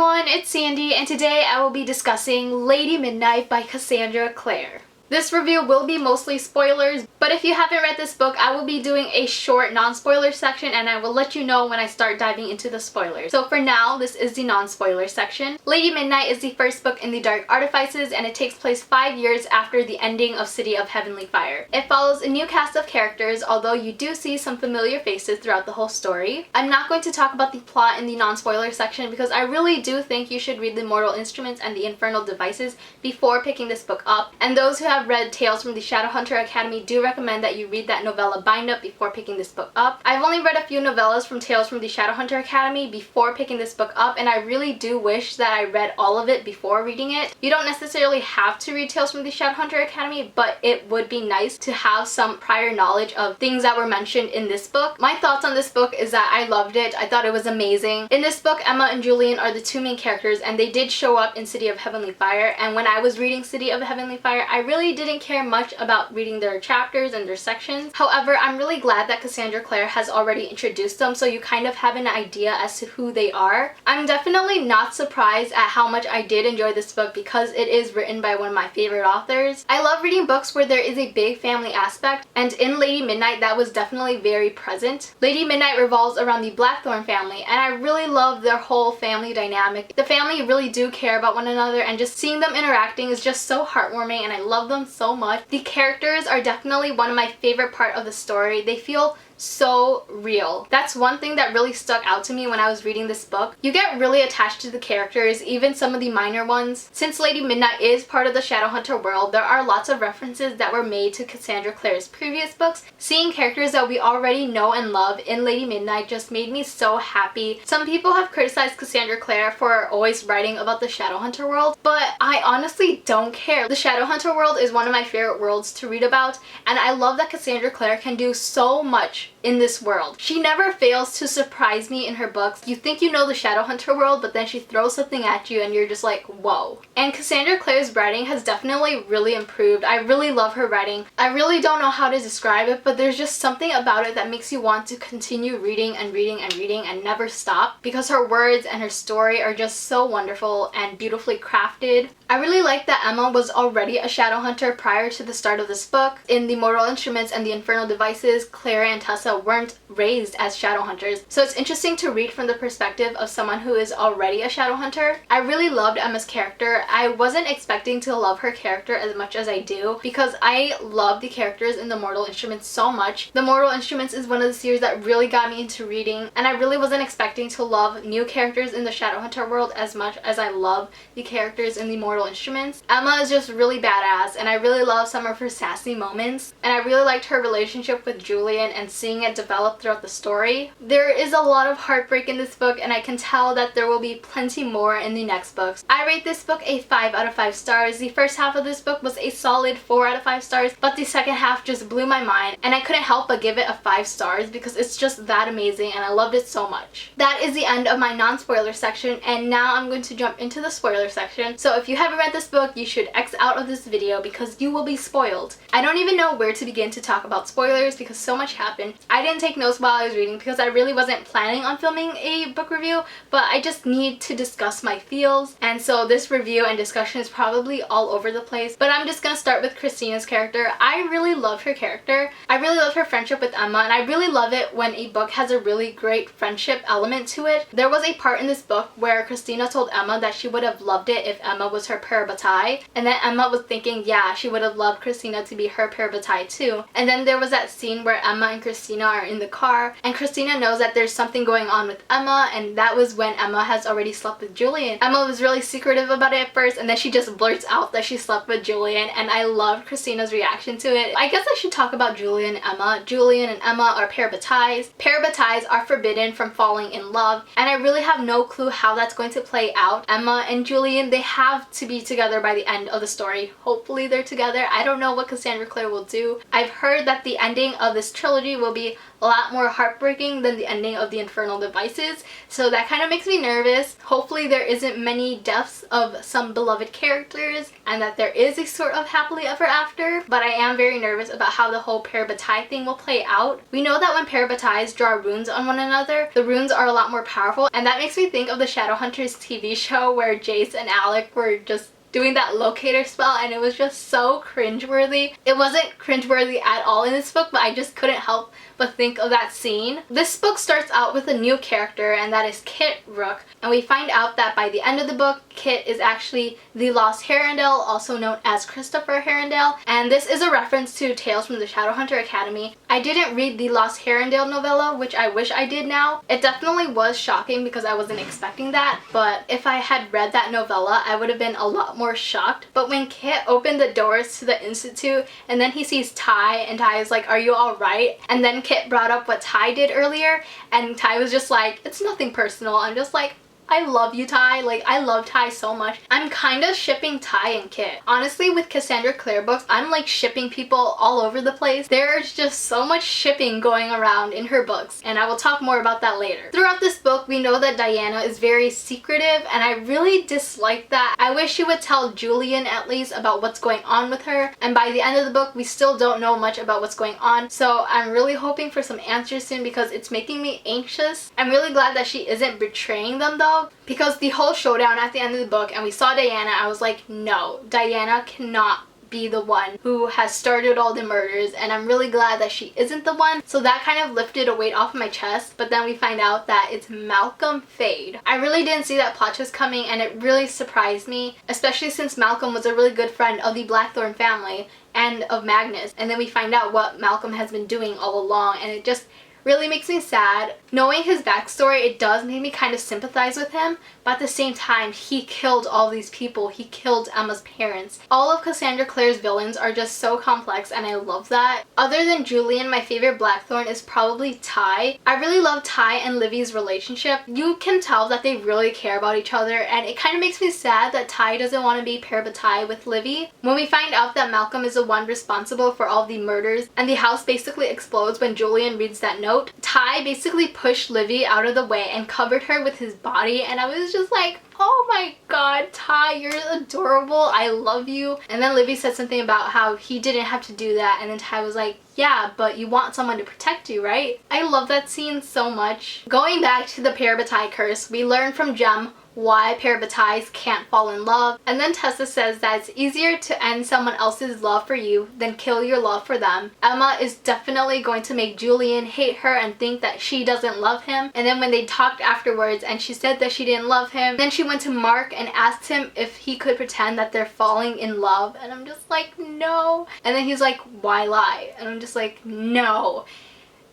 everyone, it's Sandy, and today I will be discussing Lady Midnight by Cassandra Clare. This review will be mostly spoilers, but if you haven't read this book, I will be doing a short non-spoiler section and I will let you know when I start diving into the spoilers. So for now, this is the non-spoiler section. Lady Midnight is the first book in the Dark Artifices and it takes place 5 years after the ending of City of Heavenly Fire. It follows a new cast of characters, although you do see some familiar faces throughout the whole story. I'm not going to talk about the plot in the non-spoiler section because I really do think you should read the Mortal Instruments and the Infernal Devices before picking this book up, and those who have read Tales from the Shadowhunter Academy do recommend that you read that novella bind-up before picking this book up. I've only read a few novellas from Tales from the Shadowhunter Academy before picking this book up, and I really do wish that I read all of it before reading it. You don't necessarily have to read Tales from the Shadowhunter Academy, but it would be nice to have some prior knowledge of things that were mentioned in this book. My thoughts on this book is that I loved it. I thought it was amazing. In this book, Emma and Julian are the two main characters, and they did show up in City of Heavenly Fire, and when I was reading City of Heavenly Fire, I really didn't care much about reading their chapters and their sections. However, I'm really glad that Cassandra Clare has already introduced them, so you kind of have an idea as to who they are. I'm definitely not surprised at how much I did enjoy this book because it is written by one of my favorite authors. I love reading books where there is a big family aspect, and in Lady Midnight that was definitely very present. Lady Midnight revolves around the Blackthorn family, and I really love their whole family dynamic. The family really do care about one another, and just seeing them interacting is just so heartwarming, and I love them so much. The characters are definitely one of my favorite part of the story. They feel so real. That's one thing that really stuck out to me when I was reading this book. You get really attached to the characters, even some of the minor ones. Since Lady Midnight is part of the Shadowhunter world, there are lots of references that were made to Cassandra Clare's previous books. Seeing characters that we already know and love in Lady Midnight just made me so happy. Some people have criticized Cassandra Clare for always writing about the Shadowhunter world, but I honestly don't care. The Shadowhunter world is one of my favorite worlds to read about, and I love that Cassandra Clare can do so much in this world. She never fails to surprise me in her books. You think you know the Shadowhunter world, but then she throws something at you and you're just like, whoa. And Cassandra Clare's writing has definitely really improved. I really love her writing. I really don't know how to describe it, but there's just something about it that makes you want to continue reading and reading and reading and never stop, because her words and her story are just so wonderful and beautifully crafted. I really like that Emma was already a Shadowhunter prior to the start of this book. In the Mortal Instruments and the Infernal Devices, Clara and Tessa weren't raised as Shadowhunters, so it's interesting to read from the perspective of someone who is already a Shadowhunter. I really loved Emma's character. I wasn't expecting to love her character as much as I do because I love the characters in the Mortal Instruments so much. The Mortal Instruments is one of the series that really got me into reading, and I really wasn't expecting to love new characters in the Shadowhunter world as much as I love the characters in the Mortal Instruments. Emma is just really badass, and I really love some of her sassy moments, and I really liked her relationship with Julian and seeing it develop throughout the story. There is a lot of heartbreak in this book, and I can tell that there will be plenty more in the next books. I rate this book a 5 out of 5 stars. The first half of this book was a solid 4 out of 5 stars, but the second half just blew my mind, and I couldn't help but give it a 5 stars because it's just that amazing and I loved it so much. That is the end of my non-spoiler section, and now I'm going to jump into the spoiler section. So if you haven't read this book, you should X out of this video because you will be spoiled. I don't even know where to begin to talk about spoilers because so much happened. I didn't take notes while I was reading because I really wasn't planning on filming a book review, but I just need to discuss my feels, and so this review and discussion is probably all over the place, but I'm just gonna start with Christina's character. I really love her character. I really love her friendship with Emma, and I really love it when a book has a really great friendship element to it. There was a part in this book where Christina told Emma that she would have loved it if Emma was her parabatai, and then Emma was thinking, yeah, she would have loved Christina to be her parabatai too. And then there was that scene where Emma and Christina are in the car, and Christina knows that there's something going on with Emma, and that was when Emma has already slept with Julian. Emma was really secretive about it at first, and then she just blurts out that she slept with Julian, and I loved Christina's reaction to it. I guess I should talk about Julian and Emma. Julian and Emma are parabatais. Parabatais are forbidden from falling in love, and I really have no clue how that's going to play out. Emma and Julian, they have to be together by the end of the story. Hopefully they're together. I don't know what Cassandra Clare will do. I've heard that the ending of this trilogy will be be a lot more heartbreaking than the ending of the Infernal Devices, so that kind of makes me nervous. Hopefully there isn't many deaths of some beloved characters and that there is a sort of happily ever after, but I am very nervous about how the whole Parabatai thing will play out. We know that when Parabatais draw runes on one another, the runes are a lot more powerful, and that makes me think of the Shadowhunters TV show where Jace and Alec were just doing that locator spell, and it was just so cringeworthy. It wasn't cringeworthy at all in this book, but I just couldn't help but think of that scene. This book starts out with a new character, and that is Kit Rook, and we find out that by the end of the book, Kit is actually the Lost Herondale, also known as Christopher Herondale, and this is a reference to Tales from the Shadowhunter Academy. I didn't read the Lost Herondale novella, which I wish I did now. It definitely was shocking because I wasn't expecting that, but if I had read that novella, I would have been a lot more shocked. But when Kit opened the doors to the Institute and then he sees Ty, and Ty is like, "Are you alright?" And then Kit brought up what Ty did earlier, and Ty was just like, "It's nothing personal." I'm just like, I love you, Ty. Like, I love Ty so much. I'm kind of shipping Ty and Kit. Honestly, with Cassandra Clare books, I'm like shipping people all over the place. There's just so much shipping going around in her books, and I will talk more about that later. Throughout this book, we know that Diana is very secretive, and I really dislike that. I wish she would tell Julian at least about what's going on with her, and by the end of the book, we still don't know much about what's going on, so I'm really hoping for some answers soon because it's making me anxious. I'm really glad that she isn't betraying them though, because the whole showdown at the end of the book and we saw Diana, I was like, no, Diana cannot be the one who has started all the murders, and I'm really glad that she isn't the one. So that kind of lifted a weight off my chest, but then we find out that it's Malcolm Fade. I really didn't see that plot twist coming, and it really surprised me, especially since Malcolm was a really good friend of the Blackthorn family and of Magnus, and then we find out what Malcolm has been doing all along, and it just really makes me sad. Knowing his backstory, it does make me kind of sympathize with him, but at the same time, he killed all these people. He killed Emma's parents. All of Cassandra Clare's villains are just so complex, and I love that. Other than Julian, my favorite Blackthorn is probably Ty. I really love Ty and Livy's relationship. You can tell that they really care about each other, and it kind of makes me sad that Ty doesn't want to be Parabatai with Livy. When we find out that Malcolm is the one responsible for all the murders, and the house basically explodes when Julian reads that note, Ty basically pushed Livy out of the way and covered her with his body, and I was just like, oh my god, Ty, you're adorable, I love you. And then Livy said something about how he didn't have to do that, and then Ty was like, yeah, but you want someone to protect you, right? I love that scene so much. Going back to the Parabatai curse, we learn from Jem why Parabatais can't fall in love, and then Tessa says that it's easier to end someone else's love for you than kill your love for them. Emma is definitely going to make Julian hate her and think that she doesn't love him, and then when they talked afterwards and she said that she didn't love him, then she went to Mark and asked him if he could pretend that they're falling in love, and I'm just like, no. And then he's like, why lie? And I'm just like, no,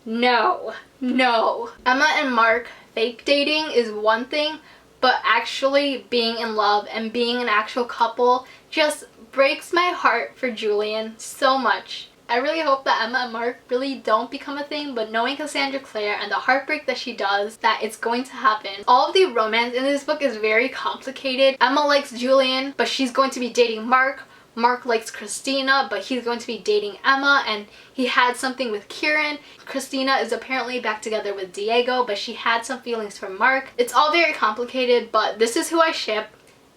no, no. Emma and Mark fake dating is one thing, but actually being in love and being an actual couple just breaks my heart for Julian so much. I really hope that Emma and Mark really don't become a thing, but knowing Cassandra Clare and the heartbreak that she does, that it's going to happen. All of the romance in this book is very complicated. Emma likes Julian, but she's going to be dating Mark. Mark likes Christina, but he's going to be dating Emma, and he had something with Kieran. Christina is apparently back together with Diego, but she had some feelings for Mark. It's all very complicated, but this is who I ship.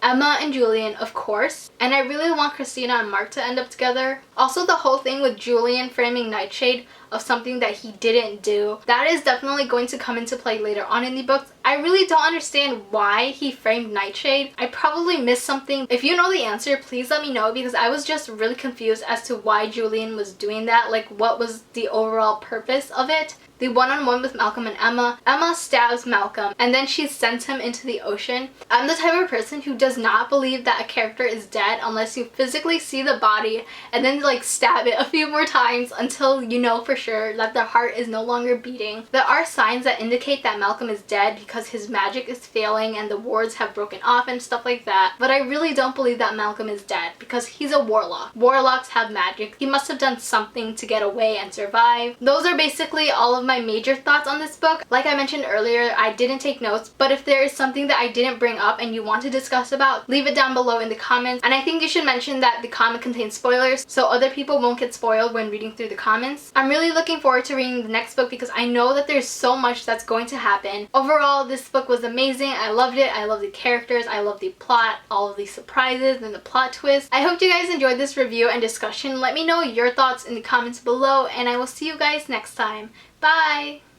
Emma and Julian, of course. And I really want Christina and Mark to end up together. Also, the whole thing with Julian framing Nightshade of something that he didn't do, that is definitely going to come into play later on in the books. I really don't understand why he framed Nightshade. I probably missed something. If you know the answer, please let me know, because I was just really confused as to why Julian was doing that. Like, what was the overall purpose of it? The one-on-one with Malcolm and Emma. Emma stabs Malcolm and then she sends him into the ocean. I'm the type of person who does not believe that a character is dead unless you physically see the body and then like stab it a few more times until you know for sure that the heart is no longer beating. There are signs that indicate that Malcolm is dead because his magic is failing and the wards have broken off and stuff like that, but I really don't believe that Malcolm is dead because he's a warlock. Warlocks have magic. He must have done something to get away and survive. Those are basically all of my my major thoughts on this book. Like I mentioned earlier, I didn't take notes, but if there is something that I didn't bring up and you want to discuss about, leave it down below in the comments. And I think you should mention that the comic contains spoilers so other people won't get spoiled when reading through the comments. I'm really looking forward to reading the next book because I know that there's so much that's going to happen. Overall, this book was amazing. I loved it. I love the characters. I love the plot, all of the surprises and the plot twists. I hope you guys enjoyed this review and discussion. Let me know your thoughts in the comments below, and I will see you guys next time. Bye!